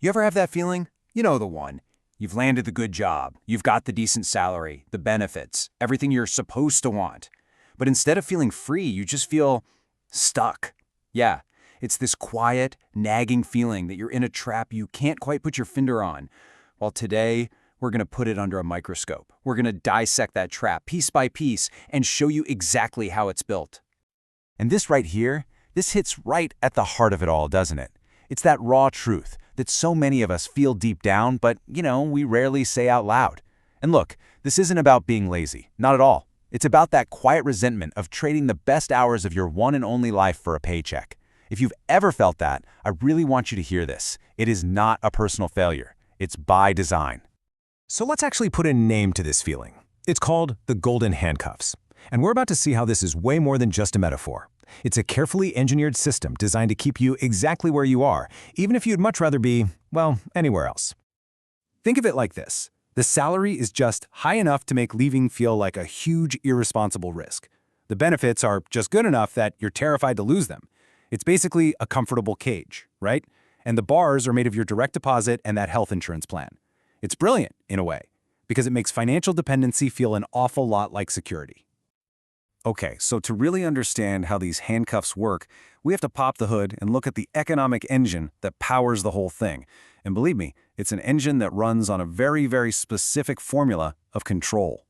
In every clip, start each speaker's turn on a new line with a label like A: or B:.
A: You ever have that feeling? You know the one. You've landed the good job, you've got the decent salary, the benefits, everything you're supposed to want. But instead of feeling free, you just feel stuck. Yeah, it's this quiet, nagging feeling that you're in a trap you can't quite put your finger on. Well, today, we're going to put it under a microscope. We're going to dissect that trap piece by piece and show you exactly how it's built.
B: And this right here, this hits right at the heart of it all, doesn't it? It's that raw truth that so many of us feel deep down, but, we rarely say out loud. And look, this isn't about being lazy, not at all. It's about that quiet resentment of trading the best hours of your one and only life for a paycheck. If you've ever felt that, I really want you to hear this. It is not a personal failure. It's by design. So let's actually put a name to this feeling. It's called the golden handcuffs. And we're about to see how this is way more than just a metaphor. It's a carefully engineered system designed to keep you exactly where you are, even if you'd much rather be, well, anywhere else. Think of it like this. The salary is just high enough to make leaving feel like a huge, irresponsible risk. The benefits are just good enough that you're terrified to lose them. It's basically a comfortable cage, right? And the bars are made of your direct deposit and that health insurance plan. It's brilliant, in a way, because it makes financial dependency feel an awful lot like security. Okay, so to really understand how these handcuffs work, we have to pop the hood and look at the economic engine that powers the whole thing. And believe me, it's an engine that runs on a very, very specific formula of control.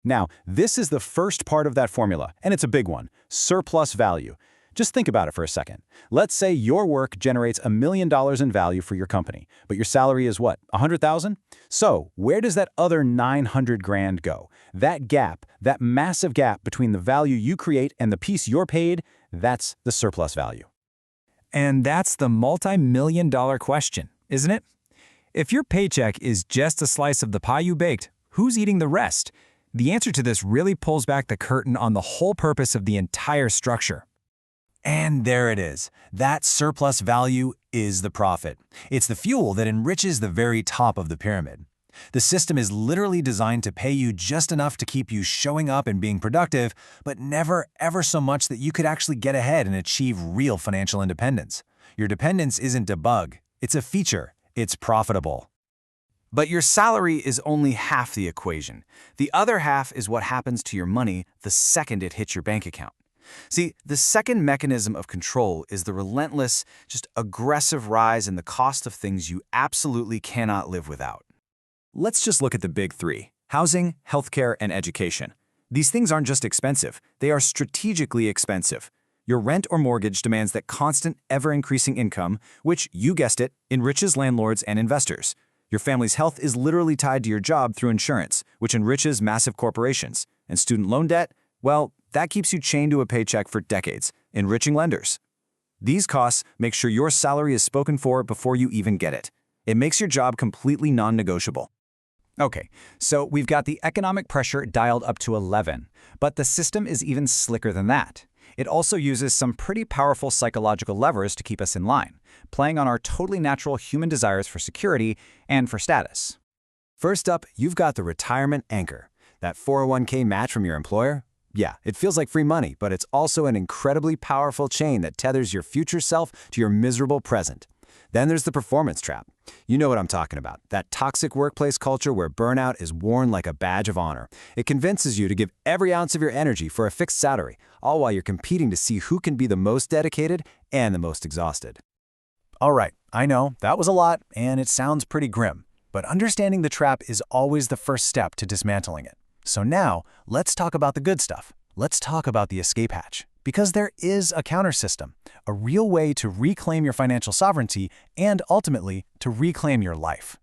B: Now, this is the first part of that formula, and it's a big one: surplus value. Just think about it for a second. Let's say your work generates $1 million in value for your company, but your salary is what, $100,000? So where does that other $900,000 go? That gap, that massive gap between the value you create and the piece you're paid, that's the surplus value.
C: And that's the multi-million-dollar question, isn't it? If your paycheck is just a slice of the pie you baked, who's eating the rest? The answer to this really pulls back the curtain on the whole purpose of the entire structure.
B: And there it is. That surplus value is the profit. It's the fuel that enriches the very top of the pyramid. The system is literally designed to pay you just enough to keep you showing up and being productive, but never ever so much that you could actually get ahead and achieve real financial independence. Your dependence isn't a bug. It's a feature. It's profitable. But your salary is only half the equation. The other half is what happens to your money the second it hits your bank account. See, the second mechanism of control is the relentless, just aggressive rise in the cost of things you absolutely cannot live without. Let's just look at the big three: housing, healthcare, and education. These things aren't just expensive, they are strategically expensive. Your rent or mortgage demands that constant, ever-increasing income, which, you guessed it, enriches landlords and investors. Your family's health is literally tied to your job through insurance, which enriches massive corporations. And student loan debt, well, that keeps you chained to a paycheck for decades, enriching lenders. These costs make sure your salary is spoken for before you even get it. It makes your job completely non-negotiable.
C: Okay, so we've got the economic pressure dialed up to 11, but the system is even slicker than that. It also uses some pretty powerful psychological levers to keep us in line, playing on our totally natural human desires for security and for status.
B: First up, you've got the retirement anchor. That 401k match from your employer? Yeah, it feels like free money, but it's also an incredibly powerful chain that tethers your future self to your miserable present. Then there's the performance trap. You know what I'm talking about. That toxic workplace culture where burnout is worn like a badge of honor. It convinces you to give every ounce of your energy for a fixed salary, all while you're competing to see who can be the most dedicated and the most exhausted. All right, I know, that was a lot, and it sounds pretty grim. But understanding the trap is always the first step to dismantling it. So now, let's talk about the good stuff. Let's talk about the escape hatch. Because there is a counter system, a real way to reclaim your financial sovereignty and ultimately to reclaim your life.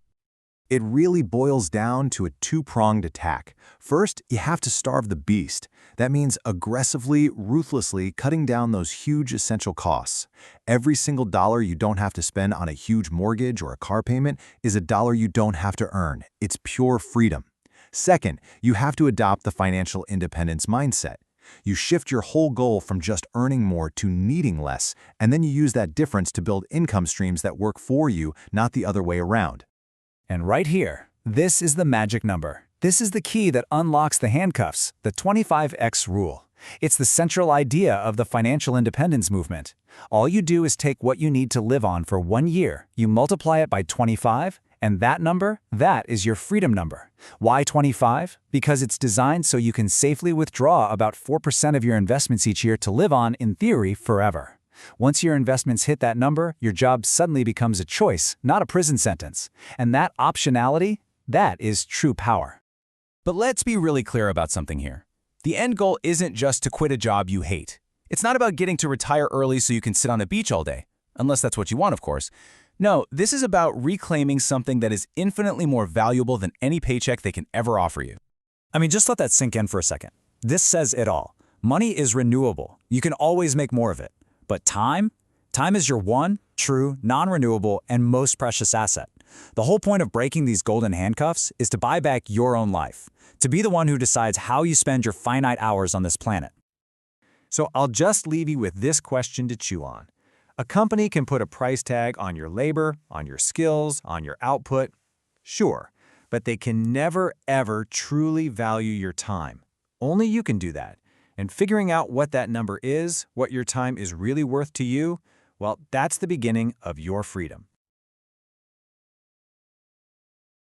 B: It really boils down to a two-pronged attack. First, you have to starve the beast. That means aggressively, ruthlessly cutting down those huge essential costs. Every single dollar you don't have to spend on a huge mortgage or a car payment is a dollar you don't have to earn. It's pure freedom. Second, you have to adopt the financial independence mindset. You shift your whole goal from just earning more to needing less, and then you use that difference to build income streams that work for you, not the other way around.
C: And right here, this is the magic number. This is the key that unlocks the handcuffs, the 25x rule. It's the central idea of the financial independence movement. All you do is take what you need to live on for 1 year, you multiply it by 25, and that number, that is your freedom number. Why 25? Because it's designed so you can safely withdraw about 4% of your investments each year to live on, in theory, forever. Once your investments hit that number, your job suddenly becomes a choice, not a prison sentence. And that optionality, that is true power.
B: But let's be really clear about something here. The end goal isn't just to quit a job you hate. It's not about getting to retire early so you can sit on a beach all day. Unless that's what you want, of course. No, this is about reclaiming something that is infinitely more valuable than any paycheck they can ever offer you.
C: I mean, just let that sink in for a second. This says it all. Money is renewable. You can always make more of it. But time? Time is your one, true, non-renewable, and most precious asset. The whole point of breaking these golden handcuffs is to buy back your own life, to be the one who decides how you spend your finite hours on this planet. So I'll just leave you with this question to chew on. A company can put a price tag on your labor, on your skills, on your output. Sure, but they can never, ever truly value your time. Only you can do that. And figuring out what that number is, what your time is really worth to you, well, that's the beginning of your freedom.